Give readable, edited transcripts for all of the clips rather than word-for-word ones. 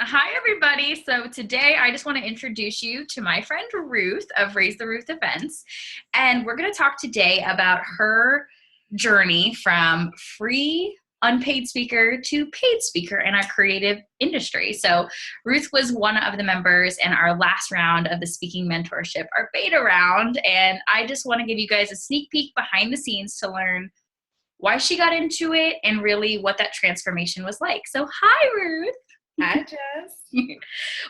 Hi, everybody. So today I just want to introduce you to my friend Ruth of Raise the Ruth Events. And we're going to talk today about her journey from free unpaid speaker to paid speaker in our creative industry. So Ruth was one of the members in our last round of the speaking mentorship, our beta round. And I just want to give you guys a sneak peek behind the scenes to learn why she got into it and really what that transformation was like. So hi, Ruth. Hi, Jess.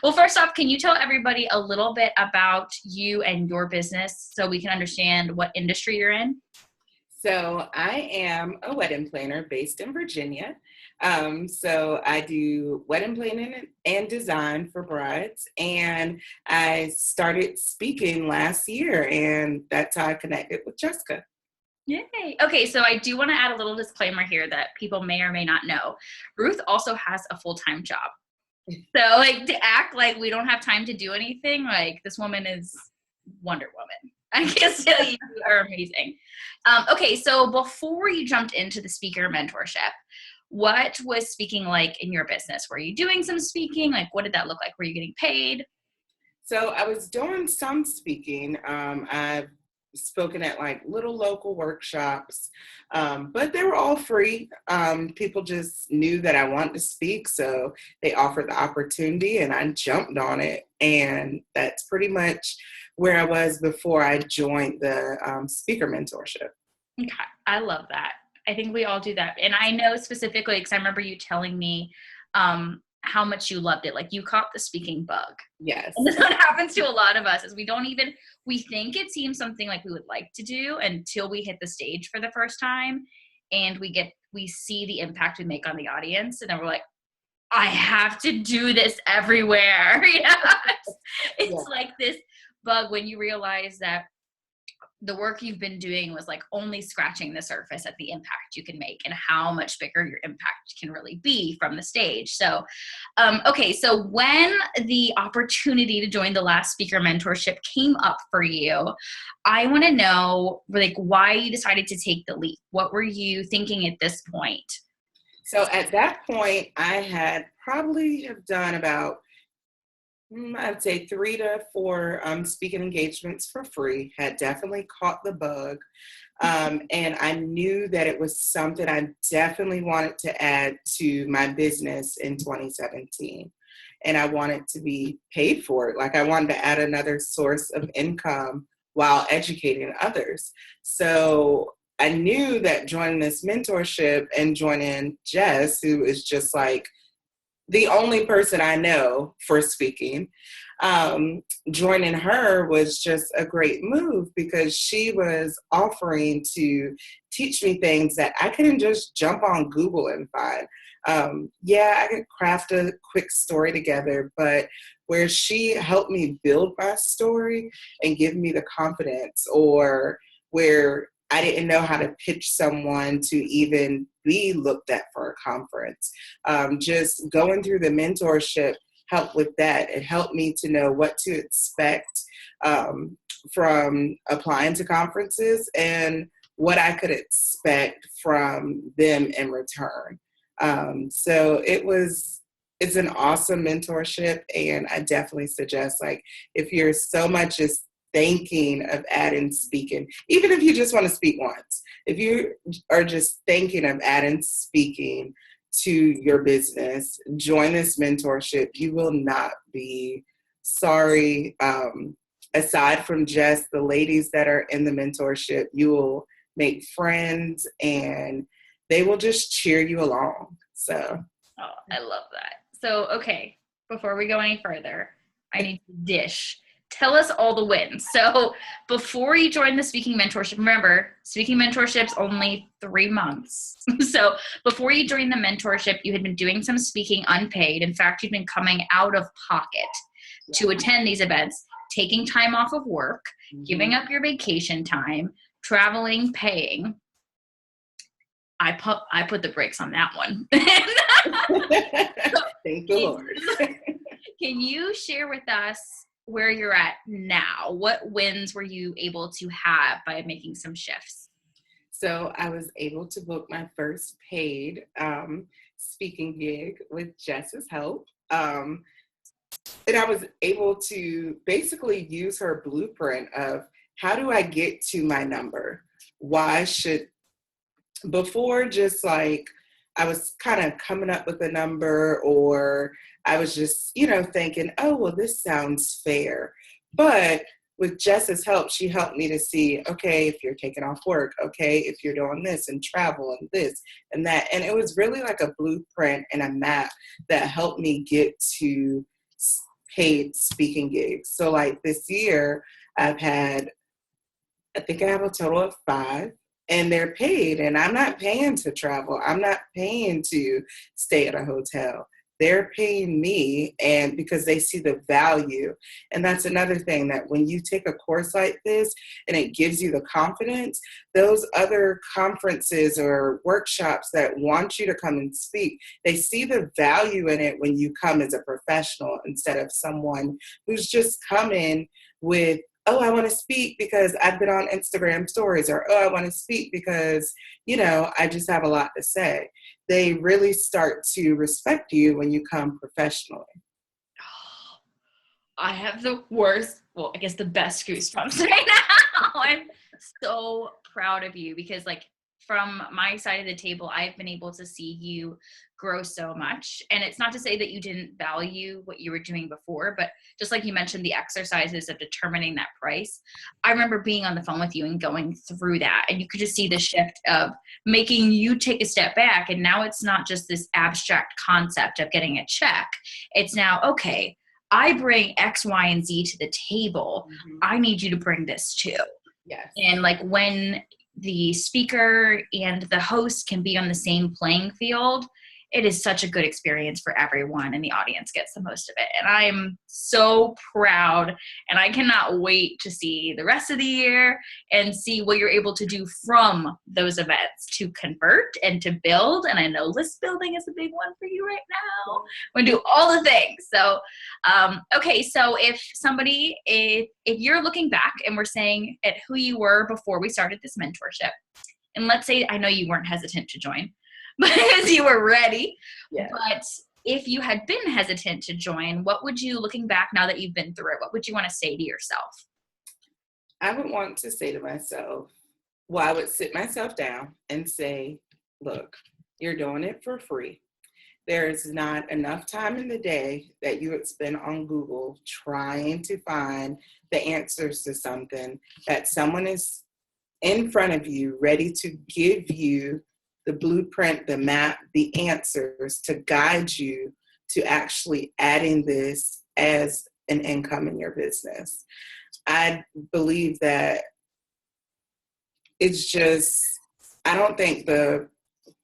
Well, first off, can you tell everybody a little bit about you and your business so we can understand what industry you're in? So I am a wedding planner based in Virginia. So I do wedding planning and design for brides. And I started speaking last year, and that's how I connected with Jessica. Yay. Okay, so I do want to add a little disclaimer here that people may or may not know. Ruth also has a full-time job. So to act like we don't have time to do anything, this woman is Wonder Woman. I can tell you are amazing. Okay, so before you jumped into the speaker mentorship, what was speaking like in your business? Were you doing some speaking? What did that look like? Were you getting paid? So I was doing some speaking. I've spoken at little local workshops, but they were all free. People just knew that I wanted to speak, so they offered the opportunity and I jumped on it. And that's pretty much where I was before I joined the speaker mentorship. Okay, I love that. I think we all do that. And I know specifically, because I remember you telling me how much you loved it. You caught the speaking bug. Yes. And this is what happens to a lot of us is we think it seems something like we would like to do until we hit the stage for the first time and we see the impact we make on the audience. And then we're like, I have to do this everywhere. It's like this bug when you realize that the work you've been doing was only scratching the surface at the impact you can make and how much bigger your impact can really be from the stage. So, okay. So when the opportunity to join the last speaker mentorship came up for you, I want to know why you decided to take the leap. What were you thinking at this point? So at that point, I had probably have done about I'd say 3 to 4 speaking engagements for free, had definitely caught the bug. And I knew that it was something I definitely wanted to add to my business in 2017. And I wanted to be paid for it. I wanted to add another source of income while educating others. So I knew that joining this mentorship and joining Jess, who is just the only person I know for speaking, joining her was just a great move because she was offering to teach me things that I couldn't just jump on Google and find. I could craft a quick story together, but where she helped me build my story and give me the confidence, or where I didn't know how to pitch someone to even be looked at for a conference. Just going through the mentorship helped with that. It helped me to know what to expect from applying to conferences and what I could expect from them in return. So it's an awesome mentorship, and I definitely suggest if you're so much as thinking of adding speaking, even if you just want to speak once, if you are just thinking of adding speaking to your business, join this mentorship. You will not be sorry. Aside from just the ladies that are in the mentorship, you will make friends and they will just cheer you along. So, oh, I love that. So, okay, before we go any further, I need to dish. Tell us all the wins. So before you joined the speaking mentorship, remember, speaking mentorship's only 3 months. So before you joined the mentorship, you had been doing some speaking unpaid. In fact, you'd been coming out of pocket to attend these events, taking time off of work, giving up your vacation time, traveling, paying. I put the brakes on that one. Thank the Lord. Can you share with us where you're at now? What wins were you able to have by making some shifts? So I was able to book my first paid speaking gig with Jess's help. And I was able to basically use her blueprint of how do I get to my number? Why should, before just like, I was kind of coming up with a number, or I was just, thinking, oh, well, this sounds fair. But with Jess's help, she helped me to see, okay, if you're taking off work, okay, if you're doing this and travel and this and that. And it was really like a blueprint and a map that helped me get to paid speaking gigs. So like this year, I think I have a total of 5. And they're paid, and I'm not paying to travel. I'm not paying to stay at a hotel. They're paying me, and because they see the value. And that's another thing, that when you take a course like this and it gives you the confidence, those other conferences or workshops that want you to come and speak, they see the value in it when you come as a professional instead of someone who's just coming with, oh, I want to speak because I've been on Instagram stories, or, oh, I want to speak because, I just have a lot to say. They really start to respect you when you come professionally. I have the worst, well, I guess the best goosebumps right now. I'm so proud of you because, like, from my side of the table, I've been able to see you grow so much. And it's not to say that you didn't value what you were doing before, but just like you mentioned, the exercises of determining that price. I remember being on the phone with you and going through that, and you could just see the shift of making you take a step back. And now it's not just this abstract concept of getting a check. It's now, okay, I bring X, Y, and Z to the table. Mm-hmm. I need you to bring this too. Yes. And like when the speaker and the host can be on the same playing field, it is such a good experience for everyone, and the audience gets the most of it. And I'm so proud, and I cannot wait to see the rest of the year and see what you're able to do from those events to convert and to build. And I know list building is a big one for you right now. We're gonna do all the things. So, okay. So if you're looking back and we're saying at who you were before we started this mentorship, and let's say, I know you weren't hesitant to join, because you were ready. Yeah. But if you had been hesitant to join, what would you, looking back now that you've been through it, what would you want to say to yourself? I would want to say to myself, well, I would sit myself down and say, look, you're doing it for free. There is not enough time in the day that you would spend on Google trying to find the answers to something that someone is in front of you ready to give you the blueprint, the map, the answers to guide you to actually adding this as an income in your business. I believe that it's just, I don't think there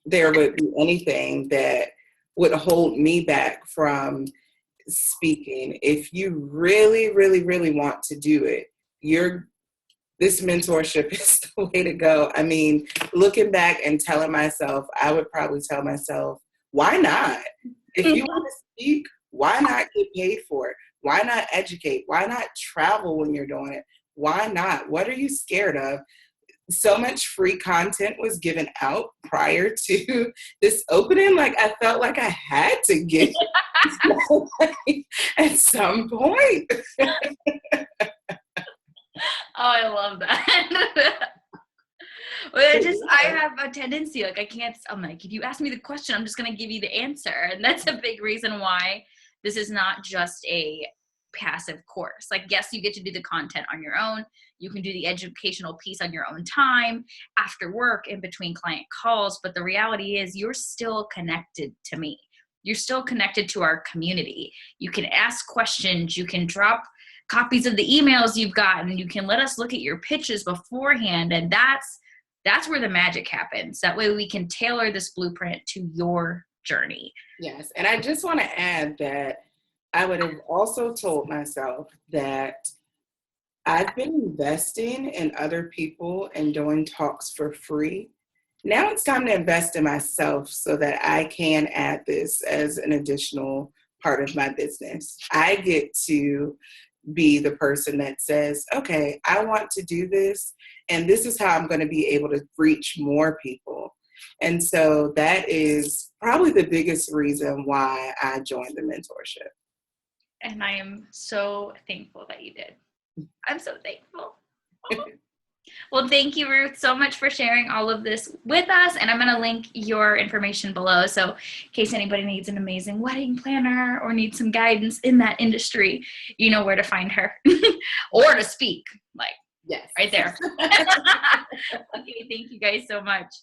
would be anything that would hold me back from speaking. If you really, really, really want to do it, this mentorship is the way to go. I mean, looking back and telling myself, I would probably tell myself, why not? If you want to speak, why not get paid for it? Why not educate? Why not travel when you're doing it? Why not? What are you scared of? So much free content was given out prior to this opening. Like, I felt like I had to get at some point. Oh, I love that. Well, I have a tendency, like, I'm like, if you ask me the question, I'm just going to give you the answer. And that's a big reason why this is not just a passive course. Like, yes, you get to do the content on your own. You can do the educational piece on your own time, after work, in between client calls. But the reality is you're still connected to me. You're still connected to our community. You can ask questions. You can drop copies of the emails you've gotten. You can let us look at your pitches beforehand. And that's where the magic happens. That way we can tailor this blueprint to your journey. Yes. And I just want to add that I would have also told myself that I've been investing in other people and doing talks for free. Now it's time to invest in myself so that I can add this as an additional part of my business. I get to be the person that says, okay, I want to do this, and this is how I'm going to be able to reach more people. And so that is probably the biggest reason why I joined the mentorship. And I am so thankful that you did. I'm so thankful. Well, thank you, Ruth, so much for sharing all of this with us. And I'm going to link your information below. So in case anybody needs an amazing wedding planner or needs some guidance in that industry, you know where to find her or to speak. Like, yes, right there. Okay, thank you guys so much.